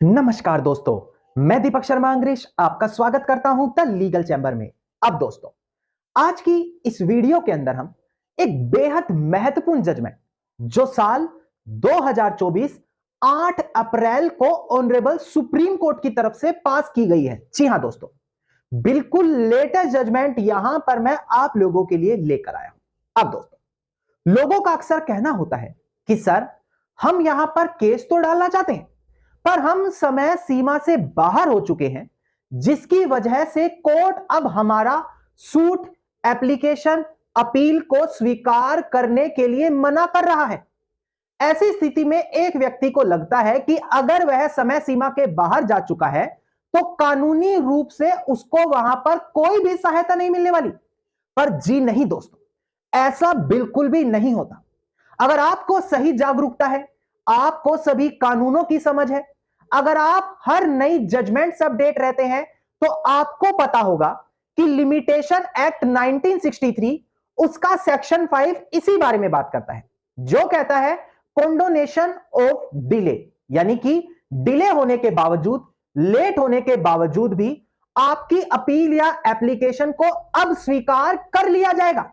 नमस्कार दोस्तों, मैं दीपक शर्मा अंग्रेज आपका स्वागत करता हूं द लीगल चैम्बर में। अब दोस्तों, आज की इस वीडियो के अंदर हम एक बेहद महत्वपूर्ण जजमेंट जो साल 2024 8 अप्रैल को ऑनरेबल सुप्रीम कोर्ट की तरफ से पास की गई है। जी हां दोस्तों, बिल्कुल लेटेस्ट जजमेंट यहां पर मैं आप लोगों के लिए लेकर आया हूं। अब दोस्तों, लोगों का अक्सर कहना होता है कि सर, हम यहां पर केस तो डालना चाहते हैं पर हम समय सीमा से बाहर हो चुके हैं, जिसकी वजह से कोर्ट अब हमारा सूट, एप्लीकेशन, अपील को स्वीकार करने के लिए मना कर रहा है। ऐसी स्थिति में एक व्यक्ति को लगता है कि अगर वह समय सीमा के बाहर जा चुका है तो कानूनी रूप से उसको वहां पर कोई भी सहायता नहीं मिलने वाली। पर जी नहीं दोस्तों, ऐसा बिल्कुल भी नहीं होता। अगर आपको सही जागरूकता है, आपको सभी कानूनों की समझ है, अगर आप हर नई जजमेंट से अपडेट रहते हैं, तो आपको पता होगा कि लिमिटेशन एक्ट 1963 उसका सेक्शन 5 इसी बारे में बात करता है, जो कहता है कंडोनेशन ऑफ डिले, यानी कि डिले होने के बावजूद, लेट होने के बावजूद भी आपकी अपील या एप्लीकेशन को अब स्वीकार कर लिया जाएगा।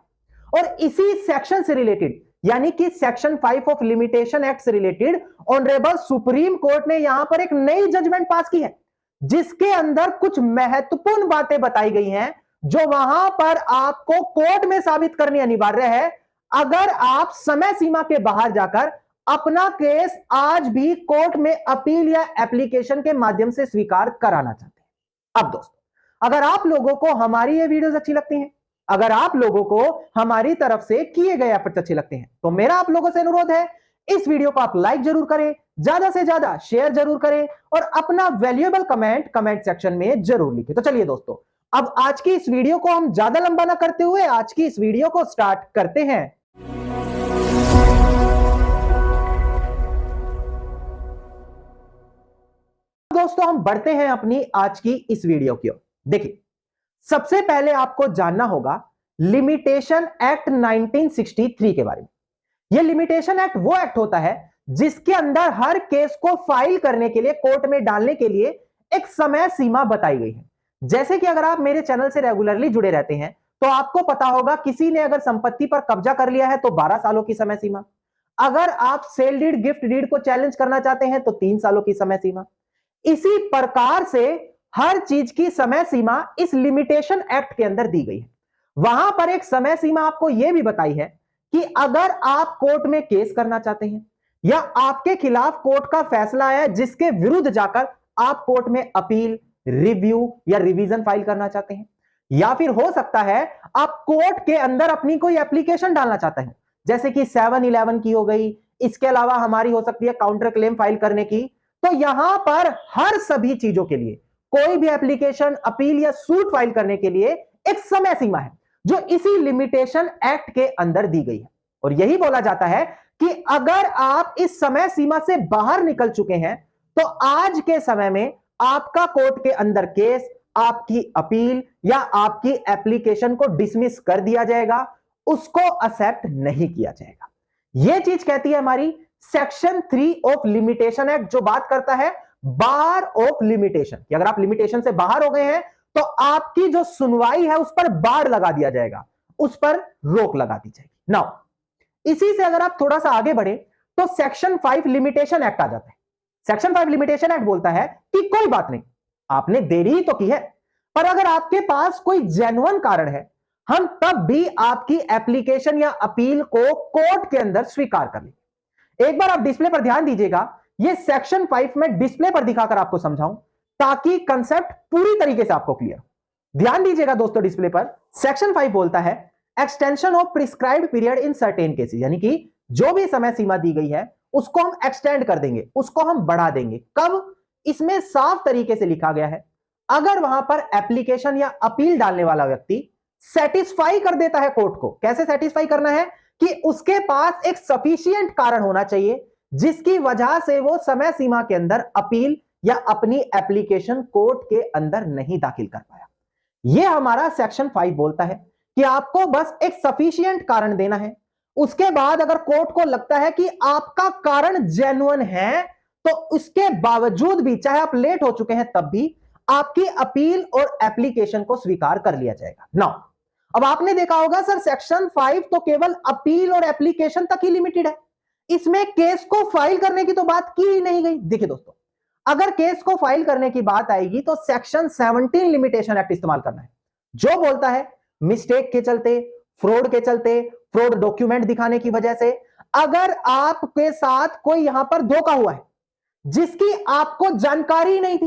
और इसी सेक्शन से रिलेटेड, यानी कि सेक्शन 5 ऑफ लिमिटेशन एक्ट से रिलेटेड ऑनरेबल सुप्रीम कोर्ट ने यहां पर एक नई जजमेंट पास की है, जिसके अंदर कुछ महत्वपूर्ण बातें बताई गई हैं जो वहां पर आपको कोर्ट में साबित करनी अनिवार्य है अगर आप समय सीमा के बाहर जाकर अपना केस आज भी कोर्ट में अपील या एप्लीकेशन के माध्यम से स्वीकार कराना चाहते हैं। अब दोस्तों, अगर आप लोगों को हमारी ये वीडियोस अच्छी लगती हैं, अगर आप लोगों को हमारी तरफ से किए गए एफर्ट्स अच्छे लगते हैं, तो मेरा आप लोगों से अनुरोध है, इस वीडियो को आप लाइक जरूर करें, ज्यादा से ज्यादा शेयर जरूर करें और अपना वैल्यूएबल कमेंट सेक्शन में जरूर लिखें। तो चलिए दोस्तों, अब आज की इस वीडियो को हम ज्यादा लंबा ना करते हुए आज की इस वीडियो को स्टार्ट करते हैं। दोस्तों, हम बढ़ते हैं अपनी आज की इस वीडियो की ओर। देखिए, सबसे पहले आपको जानना होगा लिमिटेशन एक्ट 1963 के बारे में। यह लिमिटेशन एक्ट वो एक्ट होता है जिसके अंदर हर केस को फाइल करने के लिए, कोर्ट में डालने के लिए एक समय सीमा बताई गई है। जैसे कि अगर आप मेरे चैनल से रेगुलरली जुड़े रहते हैं तो आपको पता होगा, किसी ने अगर संपत्ति पर कब्जा कर लिया है तो 12 सालों की समय सीमा, अगर आप सेल डीड, गिफ्ट डीड को चैलेंज करना चाहते हैं तो 3 सालों की समय सीमा। इसी प्रकार से हर चीज की समय सीमा इस लिमिटेशन एक्ट के अंदर दी गई है। वहां पर एक समय सीमा आपको यह भी बताई है कि अगर आप कोर्ट में केस करना चाहते हैं या आपके खिलाफ कोर्ट का फैसला आया जिसके विरुद्ध जाकर आप कोर्ट में अपील, रिव्यू या रिवीजन फाइल करना चाहते हैं, या फिर हो सकता है आप कोर्ट के अंदर अपनी कोई एप्लीकेशन डालना चाहते हैं, जैसे कि 711 की हो गई, इसके अलावा हमारी हो सकती है काउंटर क्लेम फाइल करने की, तो यहां पर हर सभी चीजों के लिए, कोई भी एप्लीकेशन, अपील या सूट फाइल करने के लिए एक समय सीमा है जो इसी लिमिटेशन एक्ट के अंदर दी गई है। और यही बोला जाता है कि अगर आप इस समय सीमा से बाहर निकल चुके हैं तो आज के समय में आपका कोर्ट के अंदर केस, आपकी अपील या आपकी एप्लीकेशन को डिसमिस कर दिया जाएगा, उसको एक्सेप्ट नहीं किया जाएगा। यह चीज कहती है हमारी सेक्शन 3 ऑफ लिमिटेशन एक्ट, जो बात करता है बार ऑफ लिमिटेशन, कि अगर आप लिमिटेशन से बाहर हो गए हैं तो आपकी जो सुनवाई है उस पर बार लगा दिया जाएगा, उस पर रोक लगा दी जाएगी। नाउ, इसी से अगर आप थोड़ा सा आगे बढ़े तो सेक्शन 5 लिमिटेशन एक्ट आ जाता है। सेक्शन 5 लिमिटेशन एक्ट बोलता है कि कोई बात नहीं, आपने देरी तो की है, पर अगर आपके पास कोई जेन्युइन कारण है, हम तब भी आपकी एप्लीकेशन या अपील को कोर्ट के अंदर स्वीकार कर लेंगे। एक बार आप डिस्प्ले पर ध्यान दीजिएगा, यह सेक्शन 5 में डिस्प्ले पर दिखाकर आपको समझाऊं ताकि कंसेप्ट पूरी तरीके से आपको क्लियर। ध्यान दीजिएगा दोस्तों, डिस्प्ले पर सेक्शन 5 बोलता है extension of prescribed period in certain cases, यानी कि जो भी समय सीमा दी गई है उसको हम एक्सटेंड कर देंगे, उसको हम बढ़ा देंगे। कब? इसमें साफ तरीके से लिखा गया है, अगर वहां पर एप्लीकेशन या अपील डालने वाला व्यक्ति सेटिस्फाई कर देता है कोर्ट को। कैसे सेटिस्फाई करना है? कि उसके पास एक सफिशिएंट कारण होना चाहिए जिसकी वजह से वो समय सीमा के अंदर अपील या अपनी एप्लीकेशन कोर्ट के अंदर नहीं दाखिल कर पाया। यह हमारा सेक्शन 5 बोलता है कि आपको बस एक सफिशिएंट कारण देना है। उसके बाद अगर कोर्ट को लगता है कि आपका कारण जेन्युइन है तो उसके बावजूद भी चाहे आप लेट हो चुके हैं तब भी आपकी अपील और एप्लीकेशन को स्वीकार कर लिया जाएगा। नाउ अब आपने देखा होगा सर सेक्शन 5 तो केवल अपील और एप्लीकेशन तक ही लिमिटेड है, इसमें केस को फाइल करने की तो बात की ही नहीं गई। देखिए दोस्तों, अगर केस को फाइल करने की बात आएगी तो सेक्शन 17 लिमिटेशन एक्ट इस्तेमाल करना है, जो बोलता है मिस्टेक के चलते, फ्रॉड के चलते, फ्रॉड डॉक्यूमेंट दिखाने की वजह से अगर आपके साथ कोई यहां पर धोखा हुआ है जिसकी आपको जानकारी नहीं थी,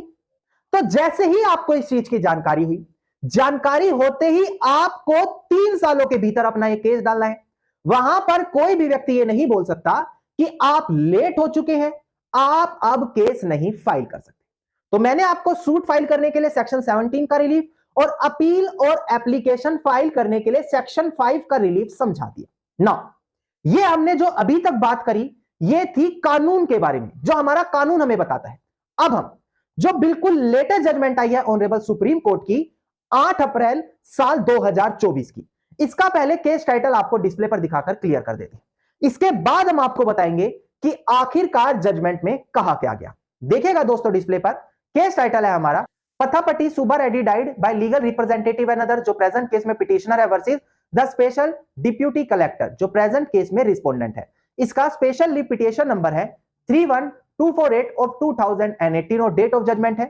तो जैसे ही आपको इस चीज की जानकारी हुई, जानकारी होते ही आपको 3 सालों के भीतर अपना यह केस डालना है। वहां पर कोई भी व्यक्ति यह नहीं बोल सकता कि आप लेट हो चुके हैं, आप अब केस नहीं फाइल कर सकते। तो मैंने आपको सूट फाइल करने के लिए सेक्शन 17 का रिलीफ और अपील और एप्लीकेशन फाइल करने के लिए सेक्शन 5 का रिलीफ समझा दिया। नाउ ये हमने जो अभी तक बात करी ये थी कानून के बारे में, जो हमारा कानून हमें बताता है। अब हम जो बिल्कुल लेटेस्ट जजमेंट आई है ऑनरेबल सुप्रीम कोर्ट की 8 अप्रैल साल 2024 की, इसका पहले केस टाइटल आपको डिस्प्ले पर दिखाकर क्लियर कर देते हैं। इसके बाद हम आपको बताएंगे कि आखिरकार जजमेंट में कहा क्या गया। देखिएगा दोस्तों डिस्प्ले पर, केस टाइटल है हमारा Pathapati Subba Reddy died by legal representative and other, जो प्रेजेंट केस में पिटिशनर है, versus the special deputy collector, जो प्रेजेंट केस में रिस्पोंडेंट है। इसका स्पेशल लीव पिटिशन नंबर है 31248 ऑफ 2018 और डेट ऑफ जजमेंट है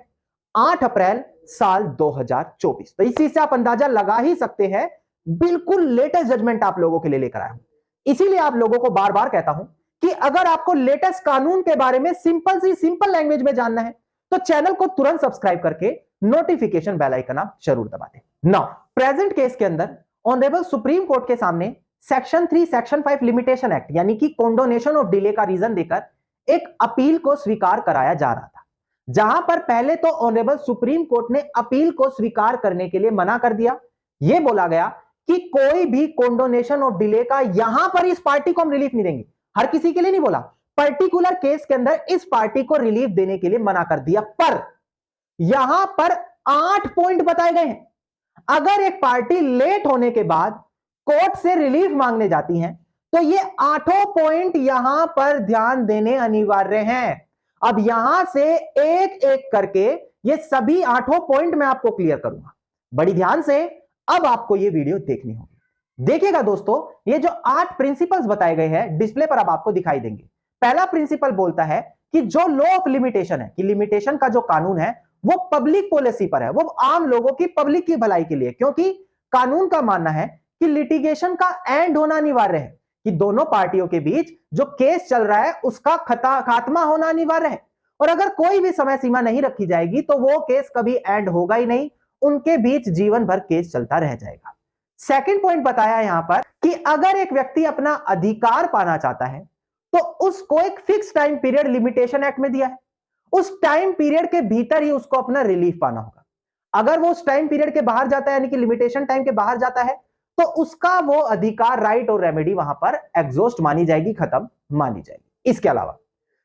8 अप्रैल साल 2024। तो इसी से आप अंदाजा लगा ही सकते हैं बिल्कुल लेटेस्ट जजमेंट आप लोगों के लिए लेकर आया हूं। इसीलिए आप लोगों को बार बार कहता हूं कि अगर आपको लेटेस्ट कानून के बारे में सिंपल लैंग्वेज में जानना है तो चैनल को तुरंत सब्सक्राइब करके नोटिफिकेशन बेल आइकन आप जरूर दबा दें। नाउ प्रेजेंट केस के अंदर ऑनरेबल सुप्रीम कोर्ट के सामने सेक्शन 3 सेक्शन 5 लिमिटेशन एक्ट यानी कि कंडोनेशन ऑफ डिले का रीजन देकर एक अपील को स्वीकार कराया जा रहा था, जहां पर पहले तो ऑनरेबल सुप्रीम कोर्ट ने अपील को स्वीकार करने के लिए मना कर दिया। यह बोला गया कि कोई भी कंडोनेशन ऑफ डिले का यहां पर इस पार्टी को हम रिलीफ नहीं देंगे, हर किसी के लिए नहीं बोला, पर्टिकुलर केस के अंदर इस पार्टी को रिलीफ देने के लिए मना कर दिया। पर यहां पर 8 पॉइंट बताए गए हैं। अगर एक पार्टी लेट होने के बाद कोर्ट से रिलीफ मांगने जाती है तो ये 8 पॉइंट यहां पर ध्यान देने अनिवार्य हैं। अब यहां से एक एक करके ये सभी 8 पॉइंट मैं आपको क्लियर करूंगा, बड़ी ध्यान से अब आपको ये वीडियो देखनी होगी। देखिएगा दोस्तों, ये जो 8 प्रिंसिपल्स बताए गए हैं डिस्प्ले पर अब आपको दिखाई देंगे। पहला प्रिंसिपल बोलता है कि जो लॉ ऑफ लिमिटेशन है, कि लिमिटेशन का जो कानून है वो पब्लिक पॉलिसी पर है, वो आम लोगों की, पब्लिक की भलाई के लिए, क्योंकि कानून का मानना है कि लिटिगेशन का एंड होना अनिवार्य है, कि दोनों पार्टियों के बीच जो केस चल रहा है उसका खात्मा होना अनिवार्य है। और अगर कोई भी समय सीमा नहीं रखी जाएगी तो वो केस कभी एंड होगा ही नहीं, उनके बीच जीवन भर केस चलता रह जाएगा। सेकंड पॉइंट बताया यहां पर कि अगर एक व्यक्ति अपना अधिकार पाना चाहता है तो उसको एक fix time period limitation act में दिया है, उस टाइम पीरियड के भीतर ही उसको अपना रिलीफ पाना होगा। अगर वो उस टाइम पीरियड के बाहर जाता है, यानी कि लिमिटेशन टाइम के बाहर जाता है, तो उसका वो अधिकार, राइट और रेमेडी वहां पर एग्जॉस्ट मानी जाएगी, खत्म मानी जाएगी। इसके अलावा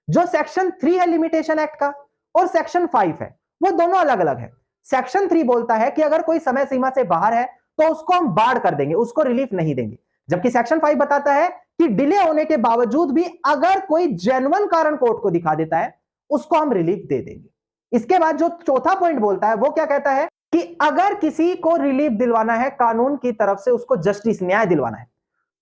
जो सेक्शन 3 है लिमिटेशन एक्ट का और सेक्शन 5 है, वो दोनों अलग अलग है। सेक्शन 3 बोलता है कि अगर कोई समय सीमा से बाहर है तो उसको हम बाढ़ कर देंगे, उसको रिलीफ नहीं देंगे, जबकि सेक्शन 5 बताता है कि डिले होने के बावजूद भी अगर कोई जेन्युइन कारण कोर्ट को दिखा देता है उसको हम रिलीफ दे देंगे। इसके बाद जो चौथा पॉइंट बोलता है वो क्या कहता है कि अगर किसी को रिलीफ दिलवाना है कानून की तरफ से, उसको जस्टिस, न्याय दिलवाना है,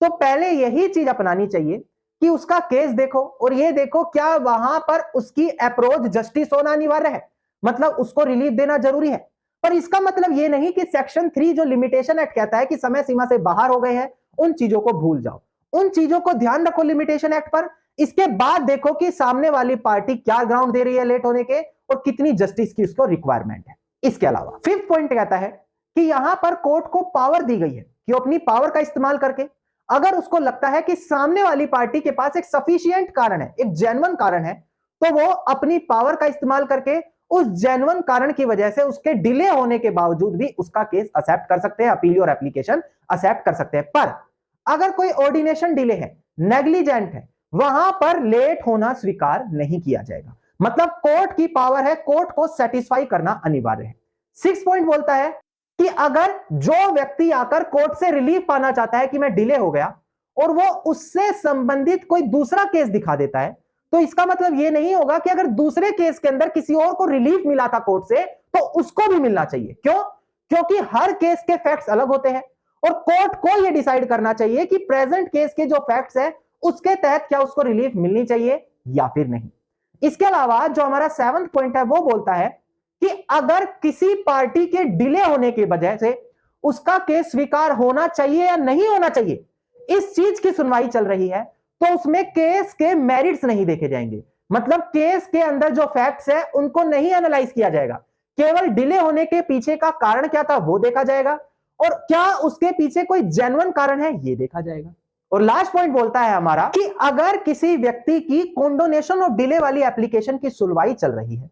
तो पहले यही चीज अपनानी चाहिए कि उसका केस देखो और ये देखो क्या वहां पर उसकी अप्रोच जस्टिस होना अनिवार्य है, मतलब उसको रिलीफ देना जरूरी है। पर इसका मतलब ये नहीं कि सेक्शन 3 जो लिमिटेशन एक्ट कहता है कि समय सीमा से बाहर हो गए हैं, उन चीजों को भूल जाओ, उन चीजों को ध्यान रखो लिमिटेशन एक्ट पर। इसके बाद देखो कि सामने वाली पार्टी क्या ग्राउंड दे रही है लेट होने के और कितनी जस्टिस की उसको रिक्वायरमेंट है। इसके अलावा फिफ्थ पॉइंट कहता है कि यहां पर कोर्ट को पावर दी गई है कि अपनी पावर का इस्तेमाल करके अगर उसको लगता है कि सामने वाली पार्टी के पास एक सफिशिएंट कारण है, एक जेन्युइन कारण है, तो वो अपनी पावर का इस्तेमाल करके उस जेन्युइन कारण की वजह से उसके डिले होने के बावजूद भी उसका केस एक्सेप्ट कर सकते हैं, अपील और एप्लीकेशन एक्सेप्ट कर सकते हैं। पर अगर कोई ऑर्डिनेशन डिले है, नेग्लिजेंट है, वहां पर लेट होना स्वीकार नहीं किया जाएगा। मतलब कोर्ट की पावर है, कोर्ट को सेटिस्फाई करना अनिवार्य है। 6 पॉइंट बोलता है कि अगर जो व्यक्ति आकर कोर्ट से रिलीफ पाना चाहता है कि मैं डिले हो गया और वो उससे संबंधित कोई दूसरा केस दिखा देता है, तो इसका मतलब ये नहीं होगा कि अगर दूसरे केस के अंदर किसी और को रिलीफ मिला था कोर्ट से तो उसको भी मिलना चाहिए। क्यों? क्योंकि हर केस के फैक्ट्स अलग होते हैं और कोर्ट को यह डिसाइड करना चाहिए कि प्रेजेंट केस के जो फैक्ट्स है उसके तहत क्या उसको रिलीफ मिलनी चाहिए या फिर नहीं। इसके अलावा जो हमारा 7th पॉइंट है वो बोलता है कि अगर किसी पार्टी के डिले होने की वजह से उसका केस स्वीकार होना चाहिए या नहीं होना चाहिए, इस चीज की सुनवाई चल रही है, तो उसमें केस के मेरिट्स नहीं देखे जाएंगे। मतलब केस के अंदर जो फैक्ट्स है उनको नहीं एनालाइज किया जाएगा, केवल डिले होने के पीछे का कारण क्या था वो देखा जाएगा और क्या उसके पीछे कोई जेन्युइन कारण है ये देखा जाएगा। और लास्ट पॉइंट बोलता है हमारा कि अगर किसी व्यक्ति की कंडोनेशन और डिले वाली एप्लीकेशन की सुनवाई चल रही है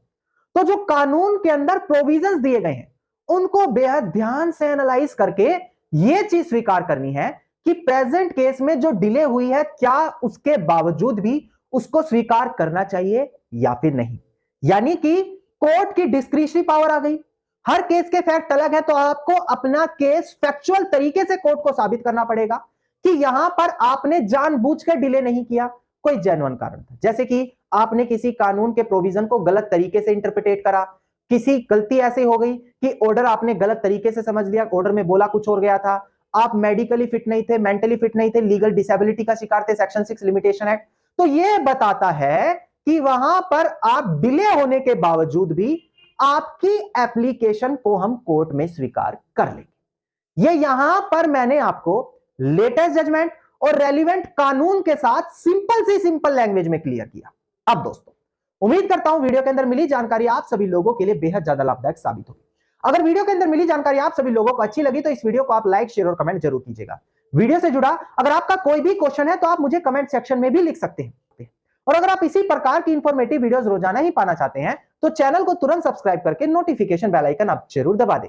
तो जो कानून के अंदर प्रोविजंस दिए गए हैं उनको बेहद ध्यान से एनालाइज करके यह चीज स्वीकार करनी है कि प्रेजेंट केस में जो डिले हुई है क्या उसके बावजूद भी उसको स्वीकार करना चाहिए या फिर नहीं। यानी कि कोर्ट की डिस्क्रिशनरी पावर आ गई। हर केस के फैक्ट अलग है तो आपको अपना केस फैक्चुअल तरीके से कोर्ट को साबित करना पड़ेगा कि यहां पर आपने जानबूझकर डिले नहीं किया, कोई जेन्युइन कारण था। जैसे कि आपने किसी कानून के प्रोविजन को गलत तरीके से इंटरप्रिटेट करा, किसी गलती ऐसी हो गई कि ऑर्डर आपने गलत तरीके से समझ लिया, ऑर्डर में बोला कुछ और गया था, आप मेडिकली फिट नहीं थे, मेंटली फिट नहीं थे, लीगल डिसेबिलिटी का शिकार थे, सेक्शन 6 लिमिटेशन एक्ट। तो यह बताता है कि वहां पर आप डिले होने के बावजूद भी आपकी एप्लीकेशन को हम कोर्ट में स्वीकार कर लेंगे। यह यहां पर मैंने आपको लेटेस्ट जजमेंट और रेलिवेंट कानून के साथ सिंपल से सिंपल लैंग्वेज में क्लियर किया। अब दोस्तों उम्मीद करता हूं वीडियो के अंदर मिली जानकारी आप सभी लोगों के लिए बेहद ज्यादा लाभदायक साबित होगी। अगर वीडियो के अंदर मिली जानकारी आप सभी लोगों को अच्छी लगी तो इस वीडियो को आप लाइक, शेयर और कमेंट जरूर कीजिएगा। वीडियो से जुड़ा अगर आपका कोई भी क्वेश्चन है तो आप मुझे कमेंट सेक्शन में भी लिख सकते हैं। और अगर आप इसी प्रकार की इंफॉर्मेटिव वीडियोस रोजाना ही पाना चाहते हैं तो चैनल को तुरंत सब्सक्राइब करके नोटिफिकेशन बेल आइकन आप जरूर दबा दें।